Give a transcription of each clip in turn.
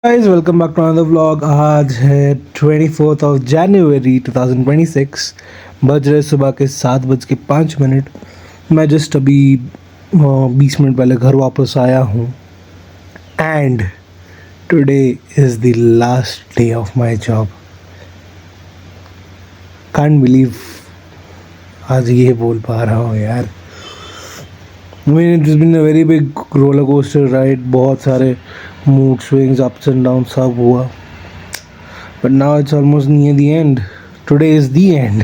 Guys welcome back to another vlog. आज है 24th of January 2026। बज रहे सुबह के 7:05। मैं जस्ट अभी 20 मिनट पहले घर वापस आया हूँ and today is the last day of my job. Can't believe आज ये बोल पा रहा हूँ यार। It is been a very big roller coaster ride. बहुत सारे mood swings, ups and down सब हुआ, but now it's almost near the end. Today is the end.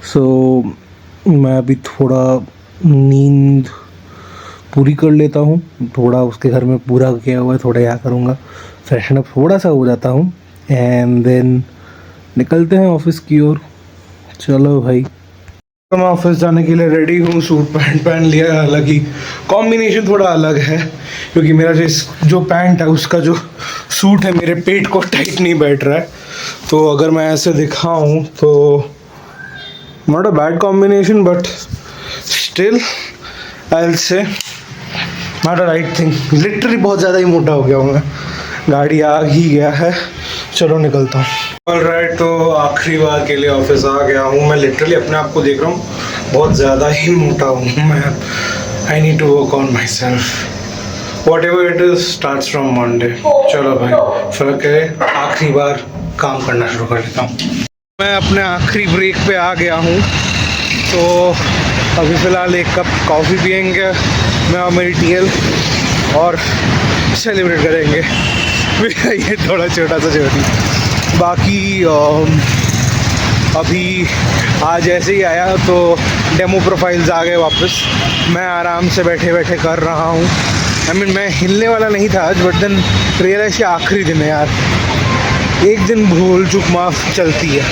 So मैं अभी थोड़ा नींद पूरी कर लेता हूँ। थोड़ा उसके घर में पूरा किया हुआ है, थोड़ा यहाँ करूँगा, फ्रेशन अप थोड़ा सा हो जाता हूँ एंड देन निकलते हैं ऑफिस की ओर। चलो भाई, मैं ऑफिस जाने के लिए रेडी हूँ। सूट पैंट पहन लिया है, हालांकि कॉम्बिनेशन थोड़ा अलग है क्योंकि मेरा जो पैंट है उसका जो सूट है मेरे पेट को टाइट नहीं बैठ रहा है। तो अगर मैं ऐसे दिखाऊँ तो not a bad combination, but still I will say not a right thing. Literally बहुत ज़्यादा ही मोटा हो गया हूँ मैं। गाड़ी आ ही गया है, चलो निकलता हूँ। ऑलराइट, तो आखिरी बार के लिए ऑफिस आ गया हूँ। मैं लिटरली अपने आप को देख रहा हूँ, बहुत ज़्यादा ही मोटा हूँ मैं। I need to work on myself. Whatever it is starts from Monday. चलो भाई, फिर के आखिरी बार काम करना शुरू कर लेता हूँ। मैं अपने आखिरी ब्रेक पे आ गया हूँ, तो अभी फ़िलहाल एक कप कॉफ़ी पियेंगे मैं और मेरी टीएल और सेलिब्रेट करेंगे। ये थोड़ा छोटा सा जर्नी। बाकी अभी आज ऐसे ही आया तो डेमो प्रोफाइल्स आ गए वापस। मैं आराम से बैठे बैठे कर रहा हूँ। मैं हिलने वाला नहीं था आज, बट देन रियलाइज कि आखिरी दिन है यार, एक दिन भूल चूक माफ चलती है।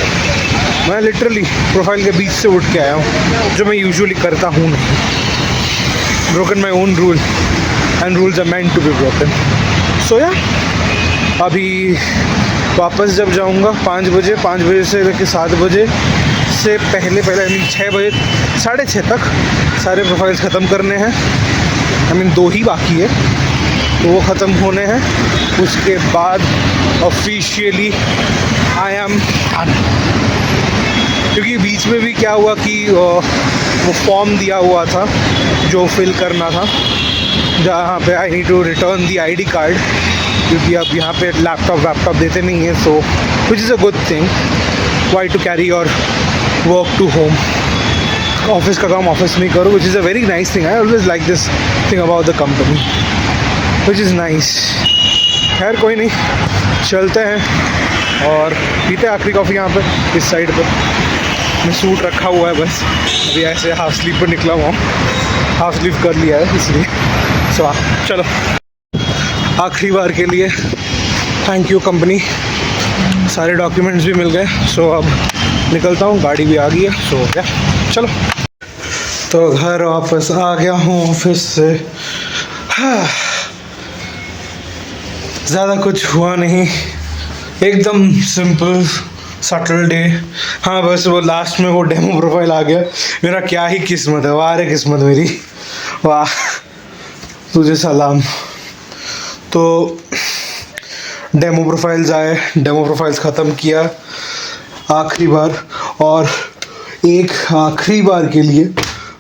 मैं लिटरली प्रोफाइल के बीच से उठ के आया हूँ, जो मैं यूजुअली करता हूँ नहीं। Broken my own rule and rules are meant to be broken. So या अभी वापस जब जाऊंगा 5 बजे, 5 बजे से लेकर 7 बजे से पहले आई मीन 6 बजे 6:30 तक सारे प्रोफाइल्स ख़त्म करने हैं। आई मीन 2 ही बाकी है, तो वो ख़त्म होने हैं। उसके बाद ऑफिशियली आई एम डन। क्योंकि बीच में भी क्या हुआ कि वो फॉर्म दिया हुआ था जो फिल करना था, जहाँ पे I need to return the ID card, क्योंकि अब यहाँ पे लैपटॉप देते नहीं हैं। So which is a good thing. Why to carry your work to home. Office का काम ऑफिस में करो, which is a very nice thing. I always like this thing about the company, which is nice. खैर कोई नहीं, चलते हैं और पीते आखिरी कॉफ़ी यहाँ पे इस साइड पर। मैं सूट रखा हुआ है, बस अभी ऐसे हाफ स्लीव पर निकला हुआ हूँ। हाफ स्लीव कर लिया है इसलिए। सो चलो, आखिरी बार के लिए थैंक यू कंपनी। सारे डॉक्यूमेंट्स भी मिल गए। सो अब निकलता हूँ, गाड़ी भी आ गई है। सो क्या, चलो। तो घर वापस आ गया हूँ ऑफिस से। ज़्यादा कुछ हुआ नहीं, एकदम सिंपल सटल डे। हाँ बस वो लास्ट में वो डेमो प्रोफाइल आ गया। मेरा क्या ही किस्मत है, वाह रे किस्मत मेरी, वाह तुझे सलाम। तो डेमो प्रोफाइल्स आए, डेमो प्रोफाइल्स ख़त्म किया आखिरी बार, और एक आखिरी बार के लिए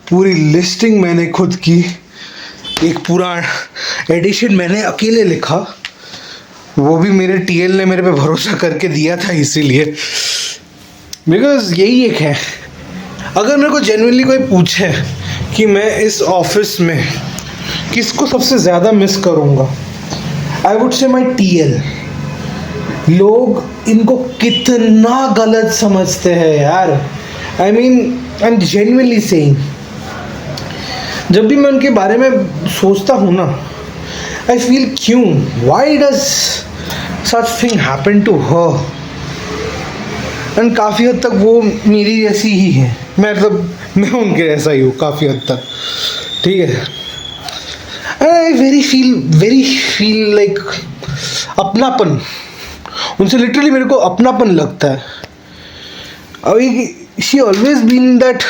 पूरी लिस्टिंग मैंने खुद की। एक पूरा एडिशन मैंने अकेले लिखा, वो भी मेरे टीएल ने मेरे पे भरोसा करके दिया था, इसीलिए। बिकॉज यही एक है, अगर मेरे को जेन्युइनली कोई पूछे कि मैं इस ऑफिस में किसको सबसे ज़्यादा मिस करूँगा, I would say my TL. लोग इनको कितना गलत समझते हैं यार। I mean I am genuinely saying, जब भी मैं उनके बारे में सोचता हूँ ना, आई फील क्यों, why does such thing happen to her. And काफ़ी हद तक वो मेरी जैसी ही है, मैं उनके जैसा ही हूँ काफ़ी हद तक, ठीक है। आई वेरी फील लाइक अपनापन उनसे, लिटरली मेरे को अपनापन लगता है। अभी she always been that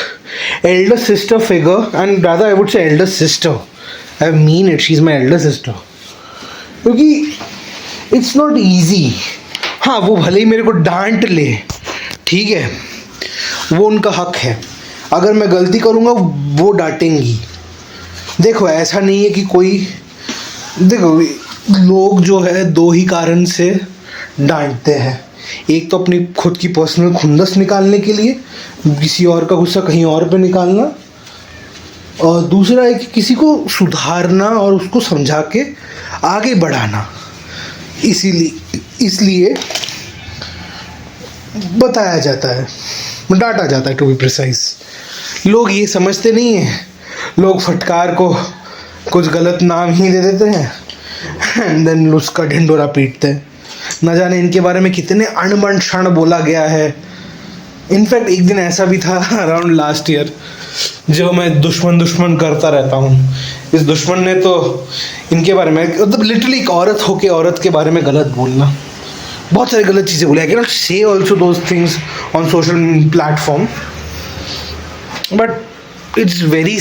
elder sister figure, and rather I would say elder sister. I mean it, she's my elder sister. क्योंकि इट्स नॉट ईजी। हाँ, वो भले ही मेरे को डांट ले, ठीक है, वो उनका हक है। अगर मैं गलती करूँगा वो डांटेंगी। देखो ऐसा नहीं है कि कोई, देखो लोग जो है दो ही कारण से डांटते हैं। एक तो अपनी खुद की पर्सनल खुंदस निकालने के लिए, किसी और का गुस्सा कहीं और पे निकालना, और दूसरा है कि किसी को सुधारना और उसको समझा के आगे बढ़ाना। इसलिए बताया जाता है, डांटा जाता है, टू बी प्रिसाइज। लोग ये समझते नहीं हैं, लोग फटकार को कुछ गलत नाम ही दे देते हैं एंड देन उसका ढिंडोरा पीटते हैं। न जाने इनके बारे में कितने अणबण क्षण बोला गया है। इनफैक्ट एक दिन ऐसा भी था अराउंड लास्ट ईयर, जो मैं दुश्मन करता रहता हूँ। इस दुश्मन ने तो इनके बारे में, मतलब लिटरली एक औरत होके औरत के बारे में गलत बोलना, बहुत सारी गलत चीज़ें बोली। आई कैन नॉट से also those things on social platform, but it's very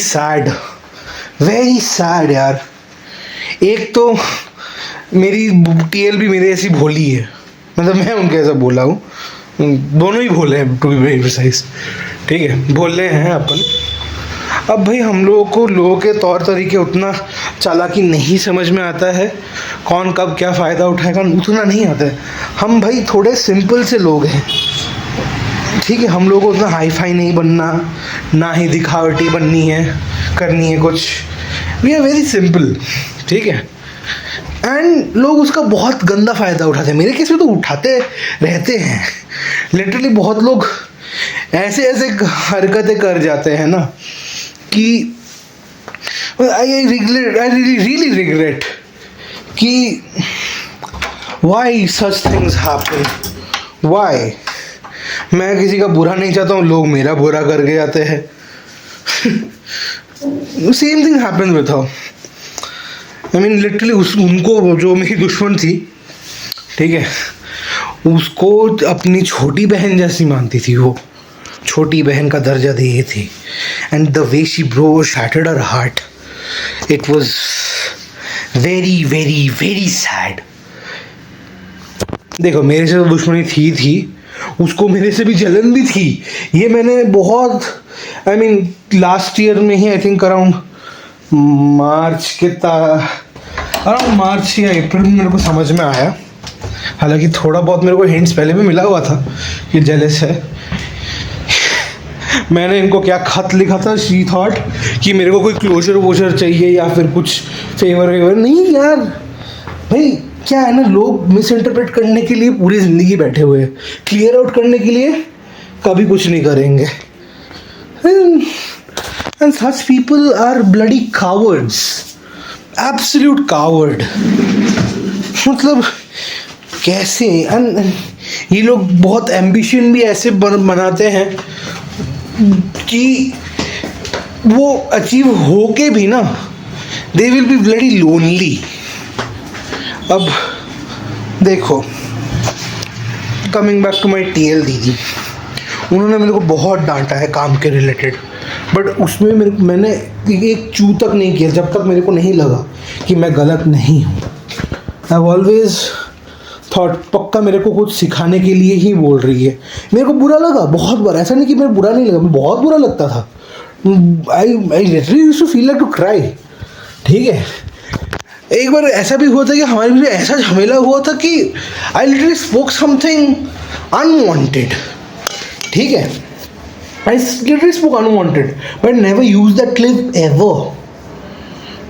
sad यार। एक तो मेरी टीएल भी मेरे ऐसी भोली है, मतलब मैं उनके ऐसा बोला हूँ, दोनों ही भोले हैं टू बी वेरी प्रिसाइज, ठीक है, भोले हैं अपन। अब भाई हम लोगों को लोगों के तौर तरीके उतना चालाकी नहीं समझ में आता है, कौन कब क्या फ़ायदा उठाएगा उतना नहीं आता है। हम भाई थोड़े सिंपल से लोग हैं, ठीक है, हम लोगों को उतना हाई फाई नहीं बनना, ना ही दिखावटी बननी है, करनी है कुछ। वी आर वेरी सिंपल, ठीक है, एंड लोग उसका बहुत गंदा फ़ायदा उठाते हैं। मेरे केस में तो उठाते रहते हैं लिटरली। बहुत लोग ऐसे हरकतें कर जाते हैं ना कि आई रियली रिग्रेट कि why such things happen, why. मैं किसी का बुरा नहीं चाहता हूँ, लोग मेरा बुरा करके जाते हैं। Same thing happen with her. I mean literally उनको, जो मेरी दुश्मन थी, ठीक है, उसको अपनी छोटी बहन जैसी मानती थी, वो छोटी बहन का दर्जा दी थी। And the way she bro shattered her heart, it was very very very sad. देखो मेरे से तो दुश्मनी थी, उसको मेरे से भी जलन भी थी। ये मैंने बहुत, आई मीन लास्ट ईयर में ही, आई थिंक अराउंड मार्च या अप्रैल में मेरे को समझ में आया। हालांकि थोड़ा बहुत मेरे को हिंट्स पहले भी मिला हुआ था कि जेलस है। मैंने इनको क्या खत लिखा था, शी थॉट कि मेरे को कोई क्लोजर चाहिए या फिर कुछ फेवर नहीं यार। भाई क्या है ना, लोग मिस इंटरप्रेट करने के लिए पूरी ज़िंदगी बैठे हुए हैं, क्लियर आउट करने के लिए कभी कुछ नहीं करेंगे। And such people are bloody cowards, absolute coward। मतलब कैसे, ये लोग बहुत एम्बिशन भी ऐसे बनाते हैं कि वो अचीव होके भी ना, they will be bloody lonely. अब देखो, coming back to my TL दीदी, उन्होंने मेरे को बहुत डांटा है काम के रिलेटेड, बट उसमें मैंने एक चू तक नहीं किया जब तक मेरे को नहीं लगा कि मैं गलत नहीं हूँ। आई ऑलवेज थॉट पक्का मेरे को कुछ सिखाने के लिए ही बोल रही है। मेरे को बुरा लगा बहुत बार, ऐसा नहीं कि मेरे बुरा नहीं लगा, मैं बहुत बुरा लगता था। I literally used to feel like to cry, ठीक है। एक बार ऐसा भी हुआ था कि हमारे बीच ऐसा झमेला हुआ था कि I literally spoke something unwanted, ठीक है, I literally spoke unwanted, but never use that clip ever.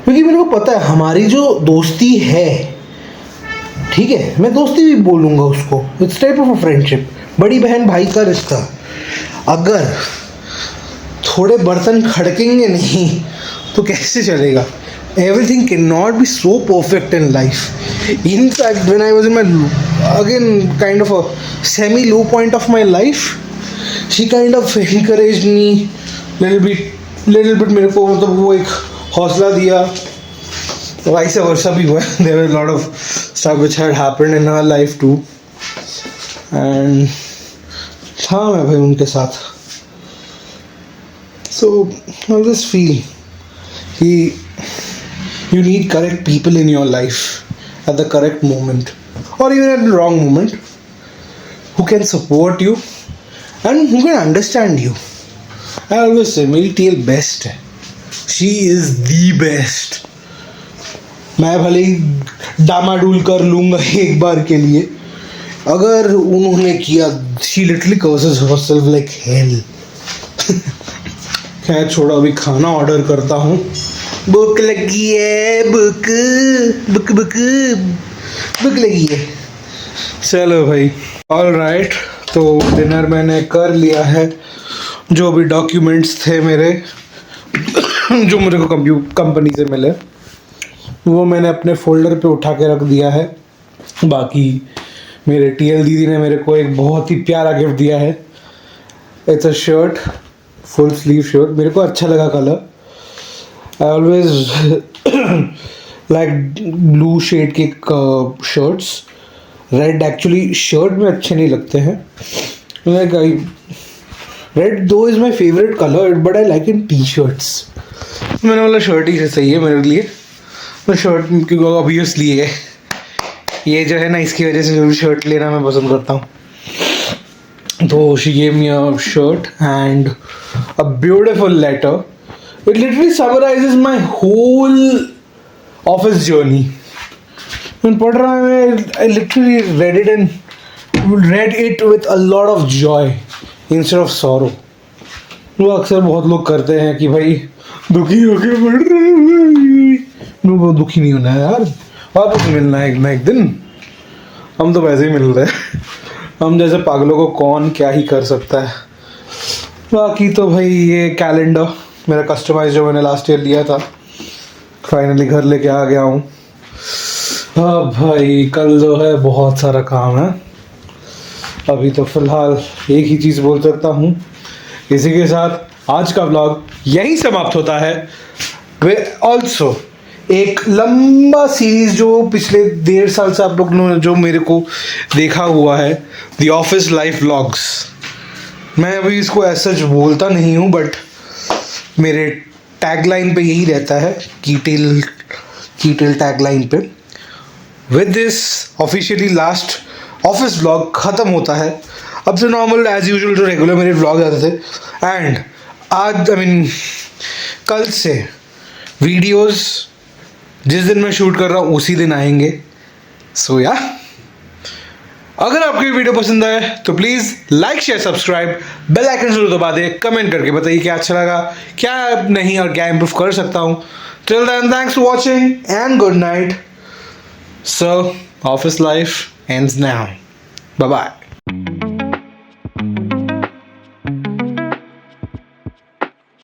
क्योंकि मेरे को पता है हमारी जो दोस्ती है, ठीक है, मैं दोस्ती भी बोलूँगा उसको, it's type of a friendship, बड़ी बहन भाई का रिश्ता। अगर थोड़े बर्तन खड़केंगे नहीं तो कैसे चलेगा? Everything cannot be so perfect in life. In fact, when I was in my, again, kind of a semi-low point of my life, she kind of encouraged me little bit मेरे को, मतलब वो एक हौसला दिया। Vice versa भी हुआ। There were a lot of stuff which had happened in her life too, and था मैं भाई उनके साथ। So I just feel कि you need correct people in your life at the correct moment. or even at the wrong moment, who can support you and who can understand you. I always say मेरी TL best है. She is the best. मैं भले ही डामाडूल कर लूँगा एक बार के लिए, अगर उन्होंने किया, she literally curses herself like hell. खैर छोड़ो, अभी खाना ऑर्डर करता हूँ. भूख लगी है, भूख लगी है. चलो भाई. ऑल राइट, तो डिनर मैंने कर लिया है. जो भी डॉक्यूमेंट्स थे मेरे जो मेरे को कंपनी से मिले, वो मैंने अपने फोल्डर पे उठा के रख दिया है. बाकी मेरे टीएल दीदी ने मेरे को एक बहुत ही प्यारा गिफ्ट दिया है. It's a shirt, full sleeve shirt. मेरे को अच्छा लगा colour. I always like blue shade के शर्ट्स. रेड एक्चुअली शर्ट में अच्छे नहीं लगते हैं. Like red though is my favourite colour, but I like in T shirts. मैंने बोला शर्ट ही सही है मेरे लिए. तो शर्ट क्योंकि ऑब्वियसली है, ये जो है ना, इसकी वजह से जो शर्ट लेना मैं पसंद करता हूँ. तो she gave me a shirt and a beautiful letter. It literally summarises my whole office journey. मैं पढ़ रहा हूँ, I literally read it with a lot of joy instead of sorrow. वो अक्सर बहुत लोग करते हैं कि भाई दुखी होके पढ़ रहे हैं. वो दुखी नहीं होना है यार, वापस मिलना है एक ना एक दिन. हम तो वैसे ही मिल रहे हैं. हम जैसे पागलों को कौन क्या ही कर सकता है. बाकी तो भाई ये कैलेंडर मेरा कस्टमाइज जो मैंने लास्ट ईयर लिया था, फाइनली घर लेके आ गया हूँ. हाँ भाई, कल जो है बहुत सारा काम है. अभी तो फिलहाल एक ही चीज़ बोल सकता हूँ. इसी के साथ आज का व्लॉग यही समाप्त होता है. वे ऑल्सो एक लंबा सीरीज जो पिछले 1.5 साल से आप लोग ने जो मेरे को देखा हुआ है, द ऑफिस लाइफ व्लॉग्स. मैं अभी इसको ऐसा बोलता नहीं हूँ, बट मेरे टैगलाइन पे यही रहता है, कीटेल टैगलाइन पे. With this officially last office vlog ख़त्म होता है. अब से नॉर्मल एज यूजुअल जो रेगुलर मेरे व्लॉग आते थे, एंड आज कल से वीडियोस जिस दिन मैं शूट कर रहा हूँ उसी दिन आएंगे. सो या, अगर आपको ये वीडियो पसंद आए तो please like share subscribe, bell icon जरूर दबा दें. कमेंट करके बताइए क्या अच्छा लगा, क्या नहीं, और क्या इम्प्रूव कर सकता हूँ. Till then, thanks for watching and good night. So, office life ends now. Bye-bye.